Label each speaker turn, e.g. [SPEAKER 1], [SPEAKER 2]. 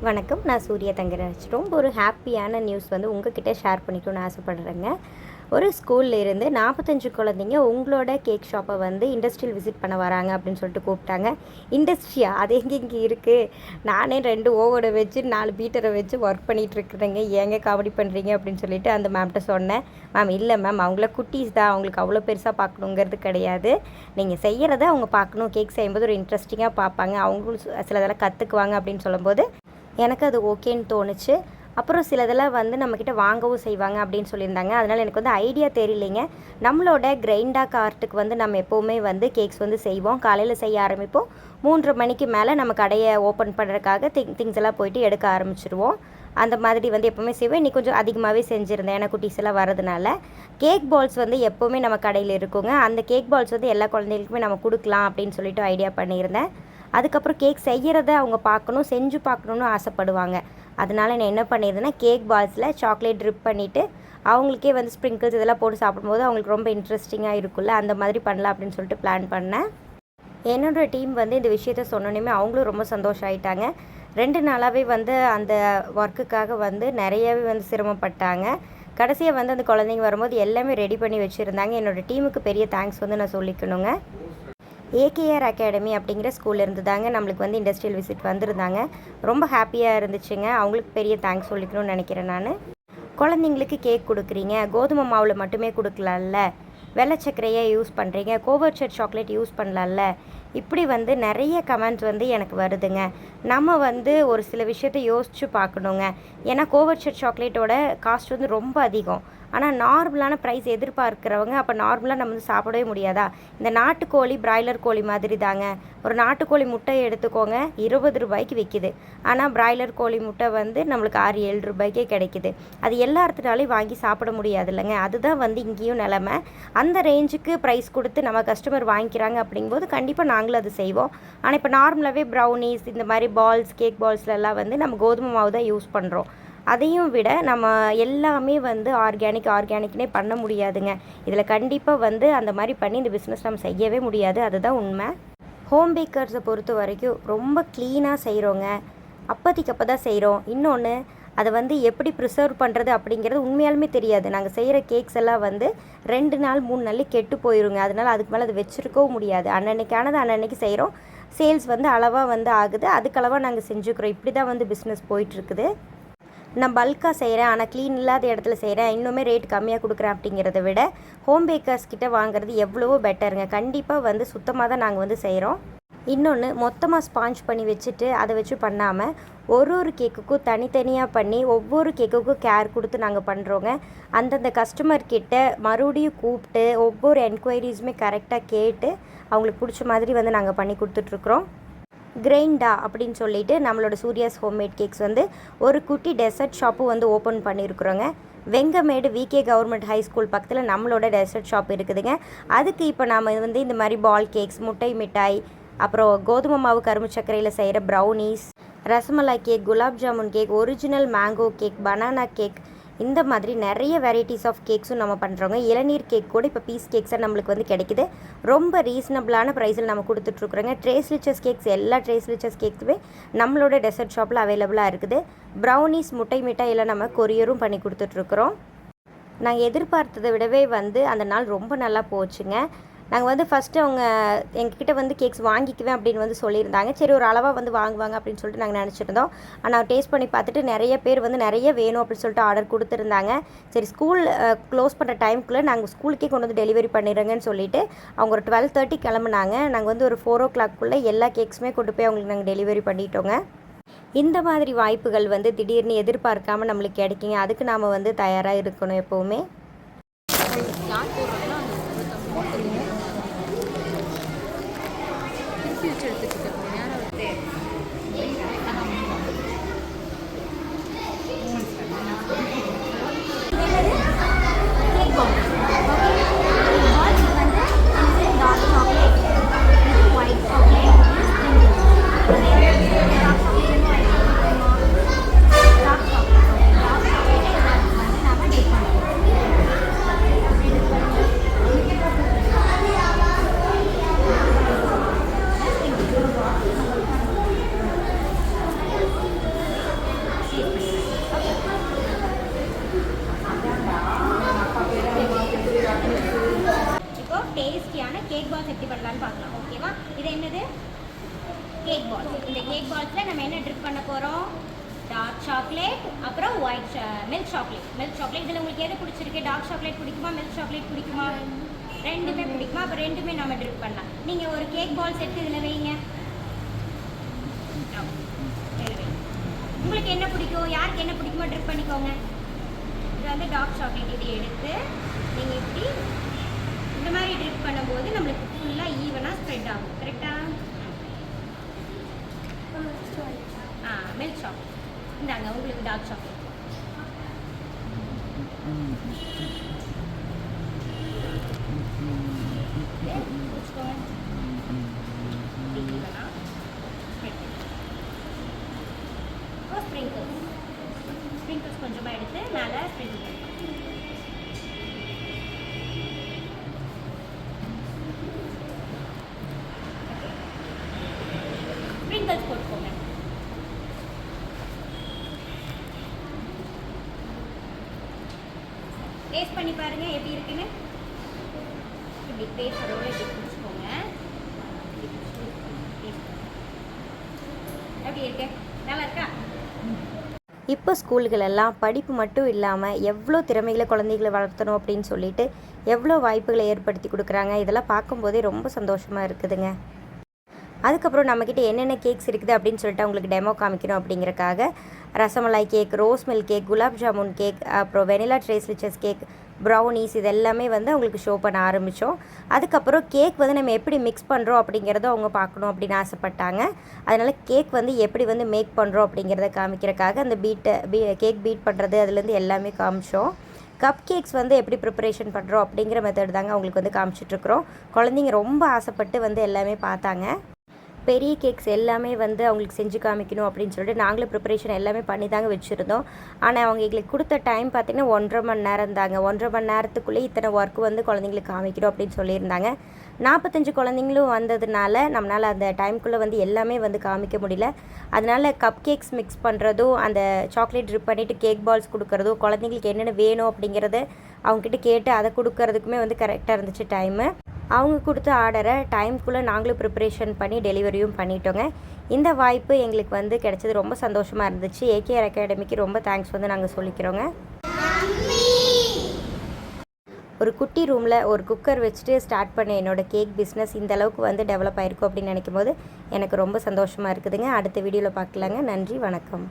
[SPEAKER 1] வணக்கம். நான் சூர்யா தங்கராஜ். ரொம்ப ஒரு ஹாப்பியான நியூஸ் வந்து உங்ககிட்ட ஷேர் பண்ணிக்கணும்னு ஆசைப்படுறேங்க. ஒரு ஸ்கூல்ல இருந்து 45 குழந்தைங்க உங்களோட கேக் ஷாப்பை வந்து இண்டஸ்ட்ரியல் விசிட் பண்ண வராங்க அப்படின்னு சொல்லிட்டு கூப்பிட்டாங்க. இண்டஸ்ட்ரியா? அது எங்கே இருக்குது? நானே 2 ஓவனை வச்சு 4 பீட்டரை வச்சு ஒர்க் பண்ணிகிட்ருக்குறேங்க. ஏங்க காமெடி பண்ணுறீங்க அப்படின்னு சொல்லிட்டு அந்த மேம்கிட்ட சொன்னேன். மேம் இல்லை மேம், அவங்கள குட்டீஸ் தான், அவங்களுக்கு அவ்வளோ பெருசாக பார்க்கணுங்கிறது கிடையாது. நீங்கள் செய்கிறத அவங்க பார்க்கணும், கேக் செய்யும்போது ஒரு இன்ட்ரெஸ்டிங்காக பார்ப்பாங்க, அவங்களும் சிலதெல்லாம் கற்றுக்குவாங்க அப்படின்னு சொல்லும்போது எனக்கு அது ஓகேன்னு தோணுச்சு. அப்புறம் சிலதெல்லாம் வந்து நம்மக்கிட்ட வாங்கவும் செய்வாங்க அப்படின்னு சொல்லியிருந்தாங்க. அதனால் எனக்கு வந்து ஐடியா தெரியலைங்க. நம்மளோட கிரைண்டா கார்ட்டுக்கு வந்து நம்ம எப்போவுமே வந்து கேக்ஸ் வந்து செய்வோம். காலையில் செய்ய ஆரம்பிப்போம். 3:30 மணிக்கு மேலே நம்ம கடையை ஓப்பன் பண்ணுறதுக்காக திங்ஸ் எல்லாம் போயிட்டு எடுக்க ஆரம்பிச்சிடுவோம். அந்த மாதிரி வந்து எப்போவுமே செய்வேன். இன்னைக்கு கொஞ்சம் அதிகமாகவே செஞ்சுருந்தேன், ஏன்னா குட்டீஸ் எல்லாம் வரதுனால. கேக் பால்ஸ் வந்து எப்போவுமே நம்ம கடையில் இருக்குங்க. அந்த கேக் பால்ஸ் வந்து எல்லா குழந்தைகளுக்குமே நம்ம கொடுக்கலாம் அப்படின்னு சொல்லிட்டு ஐடியா பண்ணியிருந்தேன். அதுக்கப்புறம் கேக் செய்கிறத அவங்க பார்க்கணும், செஞ்சு பார்க்கணுன்னு ஆசைப்படுவாங்க. அதனால் நான் என்ன பண்ணியிருந்தேன்னா, கேக் பால்ஸில் சாக்லேட் ட்ரிப் பண்ணிவிட்டு அவங்களுக்கே வந்து ஸ்ப்ரிங்கிள்ஸ் இதெல்லாம் போட்டு சாப்பிடும்போது அவங்களுக்கு ரொம்ப இன்ட்ரெஸ்டிங்காக இருக்குல்ல, அந்த மாதிரி பண்ணலாம் அப்படின்னு சொல்லிட்டு பிளான் பண்ணேன். என்னோடய டீம் வந்து இந்த விஷயத்த சொன்னோன்னே அவங்களும் ரொம்ப சந்தோஷம் ஆகிட்டாங்க. 2 நாளாகவே வந்து அந்த ஒர்க்குக்காக வந்து நிறையவே வந்து சிரமப்பட்டாங்க. கடைசியாக வந்து அந்த குழந்தைங்க வரும்போது எல்லாமே ரெடி பண்ணி வச்சுருந்தாங்க. என்னோடய டீமுக்கு பெரிய தேங்க்ஸ் வந்து நான் சொல்லிக்கணுங்க. ஏகேஆர் அகாடமி அப்படிங்கிற ஸ்கூலில் இருந்து தாங்க நம்மளுக்கு வந்து இண்டஸ்ட்ரியல் விசிட் வந்திருந்தாங்க. ரொம்ப ஹாப்பியாக இருந்துச்சுங்க. அவங்களுக்கு பெரிய தேங்க்ஸ் சொல்லிக்கணும்னு நினைக்கிறேன் நான். குழந்தைங்களுக்கு கேக் கொடுக்குறீங்க, கோதுமை மாவில் மட்டுமே கொடுக்கலாம்ல, வெள்ளை சர்க்கரையை யூஸ் பண்ணுறீங்க, கோவர்ச்சட் சாக்லேட் யூஸ் பண்ணலாம்ல, இப்படி வந்து நிறைய கமெண்ட்ஸ் வந்து எனக்கு வருதுங்க. நம்ம வந்து ஒரு சில விஷயத்தை யோசித்து பார்க்கணுங்க. ஏன்னா கோவர்ச்சட் சாக்லேட்டோட காஸ்ட் வந்து ரொம்ப அதிகம். ஆனால் நார்மலான ப்ரைஸ் எதிர்பார்க்குறவங்க அப்போ நார்மலாக நம்ம வந்து சாப்பிடவே முடியாதா? இந்த நாட்டுக்கோழி, பிராய்லர் கோழி மாதிரி தாங்க. ஒரு நாட்டுக்கோழி முட்டையை எடுத்துக்கோங்க, 20 ரூபாய்க்கு விற்கிது. ஆனால் பிராய்லர் கோழி முட்டை வந்து நம்மளுக்கு 6-7 ரூபாய்க்கே கிடைக்கிது. அது எல்லாத்துனாலையும் வாங்கி சாப்பிட முடியாது இல்லைங்க. அதுதான் வந்து இங்கேயும் நிலமை. அந்த ரேஞ்சுக்கு ப்ரைஸ் கொடுத்து நம்ம கஸ்டமர் வாங்கிக்கிறாங்க அப்படிங்கும்போது கண்டிப்பாக நாங்களும் அது செய்வோம். ஆனால் இப்போ நார்மலாகவே ப்ரௌனிஸ், இந்த மாதிரி பால்ஸ், கேக் பால்ஸ்லலாம் வந்து நம்ம கோதுமை மாவு தான் யூஸ் பண்ணுறோம். அதையும் விட நம்ம எல்லாமே வந்து ஆர்கானிக்னே பண்ண முடியாதுங்க. இதில் கண்டிப்பாக வந்து அந்த மாதிரி பண்ணி இந்த பிஸ்னஸ் நம்ம செய்யவே முடியாது. அதுதான் உண்மை. ஹோம் பேக்கர்ஸை பொறுத்த வரைக்கும் ரொம்ப க்ளீனாக செய்கிறோங்க. அப்போதைக்கு அப்போ தான் செய்கிறோம். இன்னொன்று, அதை வந்து எப்படி ப்ரிசர்வ் பண்ணுறது அப்படிங்கிறது உண்மையாலுமே தெரியாது. நாங்கள் செய்கிற கேக்ஸ் எல்லாம் வந்து 2 நாள் 3 நாள் கெட்டு போயிருங்க. அதனால் அதுக்கு மேலே அதை வச்சுருக்கவும் முடியாது. அன்னன்னைக்கானது அன்னன்னைக்கு செய்கிறோம். சேல்ஸ் வந்து அளவாக வந்து ஆகுது. அதுக்களவாக நாங்கள் செஞ்சுக்கிறோம். இப்படி தான் வந்து பிஸ்னஸ் போயிட்டுருக்குது. நான் பல்காக செய்கிறேன், ஆனால் க்ளீன் இல்லாத இடத்துல செய்கிறேன், இன்னுமே ரேட் கம்மியாக கொடுக்குறேன் அப்படிங்கிறத விட ஹோம் பேக்கர்ஸ் கிட்ட வாங்குறது எவ்வளவோ பெட்டருங்க. கண்டிப்பாக வந்து சுத்தமாக தான் நாங்கள் வந்து செய்கிறோம். இன்னொன்று, மொத்தமாக ஸ்பாஞ்ச் பண்ணி வச்சுட்டு அதை வச்சு பண்ணாமல் ஒரு கேக்குக்கும் தனித்தனியாக பண்ணி ஒவ்வொரு கேக்குக்கும் கேர் கொடுத்து நாங்கள் பண்ணுறோங்க. அந்தந்த கஸ்டமர்கிட்ட மறுபடியும் கூப்பிட்டு ஒவ்வொரு என்கொயரிஸுமே கரெக்டாக கேட்டு அவங்களுக்கு பிடிச்ச மாதிரி வந்து நாங்கள் பண்ணி கொடுத்துட்ருக்குறோம். கிரைண்டா அப்படின்னு சொல்லிட்டு நம்மளோட சூர்யாஸ் ஹோம்மேட் கேக்ஸ் வந்து ஒரு குட்டி டெசர்ட் ஷாப்பும் வந்து ஓப்பன் பண்ணியிருக்கிறோங்க. Vengamedu VK government high school பக்கத்தில் நம்மளோட டெசர்ட் ஷாப் இருக்குதுங்க. அதுக்கு இப்போ நாம் வந்து இந்த மாதிரி பால் கேக்ஸ், முட்டை மிட்டாய், அப்புறம் கோதுமை மாவு கரும்பு சர்க்கரையில் செய்கிற brownies, rasmalai cake, gulab jamun cake, original mango cake, banana cake, இந்த மாதிரி நிறைய வெரைட்டிஸ் ஆஃப் கேக்ஸும் நம்ம பண்ணுறோங்க. இளநீர் கேக் கூட இப்போ பீஸ் கேக்ஸாக நம்மளுக்கு வந்து கிடைக்கிது. ரொம்ப ரீசனபிளான ப்ரைஸில் நம்ம கொடுத்துட்ருக்குறோங்க. ட்ரேஸ்லிச்சஸ் கேக்ஸ், எல்லா ட்ரேஸ்லிச்சஸ் கேக்ஸுமே நம்மளோட டெசர்ட் ஷாப்பில் அவைலபிளாக இருக்குது. ப்ரௌனிஸ், முட்டை மிட்டாய் எல்லாம் நம்ம கொரியரும் பண்ணி கொடுத்துட்ருக்குறோம். நாங்கள் எதிர்பார்த்ததை விடவே வந்து அந்த நாள் ரொம்ப நல்லா போச்சுங்க. நாங்கள் வந்து ஃபஸ்ட்டு அவங்க எங்ககிட்ட வந்து கேக்ஸ் வாங்கிக்குவேன் அப்படின்னு வந்து சொல்லியிருந்தாங்க. சரி, ஒரு அளவாக வந்து வாங்குவாங்க அப்படின்னு சொல்லிட்டு நாங்கள் நினச்சிருந்தோம். ஆனால் டேஸ்ட் பண்ணி பார்த்துட்டு நிறைய பேர் வந்து நிறைய வேணும் அப்படின்னு சொல்லிட்டு ஆர்டர் கொடுத்துருந்தாங்க. சரி, ஸ்கூல் க்ளோஸ் பண்ணுற டைமுக்குள்ளே நாங்கள் ஸ்கூலுக்கே கொண்டு வந்து டெலிவரி பண்ணிடுறேங்கன்னு சொல்லிவிட்டு அவங்க ஒரு 12:30 கிளம்புனாங்க. நாங்கள் வந்து ஒரு 4 o'clock எல்லா கேக்ஸுமே கொண்டு போய் அவங்களுக்கு நாங்கள் டெலிவரி பண்ணிட்டோங்க. இந்த மாதிரி வாய்ப்புகள் வந்து திடீர்னு எதிர்பார்க்காமல் நம்மளுக்கு கிடைக்குங்க. அதுக்கு நாம் வந்து தயாராக இருக்கணும் எப்போவுமே. Cake balls. இந்த கேக் பால்ஸில் நம்ம என்ன ட்ரிப் பண்ண போகிறோம்? டார்க் சாக்லேட், அப்புறம் white milk chocolate. Milk chocolate இதில் உங்களுக்கு எது பிடிச்சிருக்கு? டார்க் சாக்லேட் பிடிக்குமா, மில்க் சாக்லேட் பிடிக்குமா? ரெண்டுமே பிடிக்குமா? அப்போ ரெண்டுமே நம்ம ட்ரிப் பண்ணலாம். நீங்கள் ஒரு கேக் பால்ஸ் எடுத்து இதில் வைங்க. உங்களுக்கு என்ன பிடிக்கும், யாருக்கு என்ன பிடிக்குமோ ட்ரிப் பண்ணிக்கோங்க. இது வந்து டார்க் சாக்லேட். இதை எடுத்து நீங்கள் இப்படி இந்த மாதிரி ட்ரிப் பண்ணும்போது நம்மளுக்கு ஃபுல்லாக ஈவனாக ஸ்ப்ரெட் ஆகும். கரெக்டாக? மில்க் சாக்லேட் இந்தாங்க உங்களுக்கு டார்க் சாக்லேட். ஸ்ப்ரிங்கிள்ஸ் கொஞ்சமாக எடுத்து மேலே ஸ்ப்ரிங்கிள் பண்ணலாம். ஸ்ப்ரிங்கிள்ஸ் போட்டுக்கோங்க. டேஸ்ட் பண்ணி பாருங்க எப்படி இருக்குன்னு. இப்படி பேஸ்டோட இப்படி பிடிச்சிக்கோங்க. எப்படி இருக்கு? நல்லா இருக்கா? இப்போ ஸ்கூல்களெல்லாம் படிப்பு மட்டும் இல்லாமல் எவ்வளோ திறமைகளை குழந்தைகளை வளர்த்தணும் அப்படின்னு சொல்லிட்டு எவ்வளோ வாய்ப்புகளை ஏற்படுத்தி கொடுக்குறாங்க. இதெல்லாம் பார்க்கும்போதே ரொம்ப சந்தோஷமாக இருக்குதுங்க. அதுக்கப்புறம் நம்மக்கிட்ட என்னென்ன கேக்ஸ் இருக்குது அப்படின்னு சொல்லிட்டு அவங்களுக்கு டெமோ காமிக்கணும் அப்படிங்கிறக்காக rasmalai cake, rose milk cake, gulab jamun cake, அப்புறம் வெனிலா ட்ரேஸ்லிச்சஸ் கேக், ப்ரௌனீஸ் இது எல்லாமே வந்து அவங்களுக்கு ஷோ பண்ண ஆரம்பித்தோம். அதுக்கப்புறம் கேக் வந்து நம்ம எப்படி மிக்ஸ் பண்ணுறோம் அப்படிங்கிறத அவங்க பார்க்கணும் அப்படின்னு ஆசைப்பட்டாங்க. அதனால் கேக் வந்து எப்படி வந்து மேக் பண்ணுறோம் அப்படிங்கிறத காமிக்கிறக்காக அந்த கேக் பீட் பண்ணுறது அதுலேருந்து எல்லாமே காமிச்சோம். கப் கேக்ஸ் வந்து எப்படி ப்ரிப்பரேஷன் பண்ணுறோம் அப்படிங்கிற மெத்தட் தாங்க அவங்களுக்கு வந்து காமிச்சிட்ருக்குறோம். குழந்தைங்க ரொம்ப ஆசைப்பட்டு வந்து எல்லாமே பார்த்தாங்க. பெரிய கேக்ஸ் எல்லாமே வந்து அவங்களுக்கு செஞ்சு காமிக்கணும் அப்படின்னு சொல்லிட்டு நாங்களே ப்ரிப்பரேஷன் எல்லாமே பண்ணி தாங்க வச்சுருந்தோம். ஆனால் அவங்க எங்களுக்கு கொடுத்த டைம் பார்த்திங்கன்னா 1.5 மணி நேரம் தாங்க. 1.5 மணி நேரத்துக்குள்ளே இத்தனை ஒர்க்கு வந்து குழந்தைங்களுக்கு காமிக்கணும் அப்படின்னு சொல்லியிருந்தாங்க. 45 குழந்தைங்களும் வந்ததுனால நம்மளால் அந்த டைமுக்குள்ளே வந்து எல்லாமே வந்து காமிக்க முடியல. அதனால் கப் கேக்ஸ் மிக்ஸ் பண்ணுறதும், அந்த சாக்லேட் ட்ரிப் பண்ணிவிட்டு கேக் பால்ஸ் கொடுக்குறதும், குழந்தைங்களுக்கு என்னென்ன வேணும் அப்படிங்கிறத அவங்ககிட்ட கேட்டு அதை கொடுக்கறதுக்குமே வந்து கரெக்டாக இருந்துச்சு டைமு. அவங்க கொடுத்த ஆர்டரை டைம்குள்ளே நாங்களும் ப்ரிப்பரேஷன் பண்ணி டெலிவரியும் பண்ணிட்டோங்க. இந்த வாய்ப்பு எங்களுக்கு வந்து கிடைச்சது ரொம்ப சந்தோஷமாக இருந்துச்சு. ஏகேஆர் அகாடமிக்கு ரொம்ப தேங்க்ஸ் வந்து நாங்கள் சொல்லிக்கிறோங்க. ஒரு குட்டி ரூமில் ஒரு குக்கர் வச்சுட்டு ஸ்டார்ட் பண்ண என்னோடய கேக் பிஸ்னஸ் இந்த அளவுக்கு வந்து டெவலப் ஆகிருக்கும் அப்படின்னு நினைக்கும் போது எனக்கு ரொம்ப சந்தோஷமாக இருக்குதுங்க. அடுத்த வீடியோவில் பார்க்கலாங்க. நன்றி, வணக்கம்.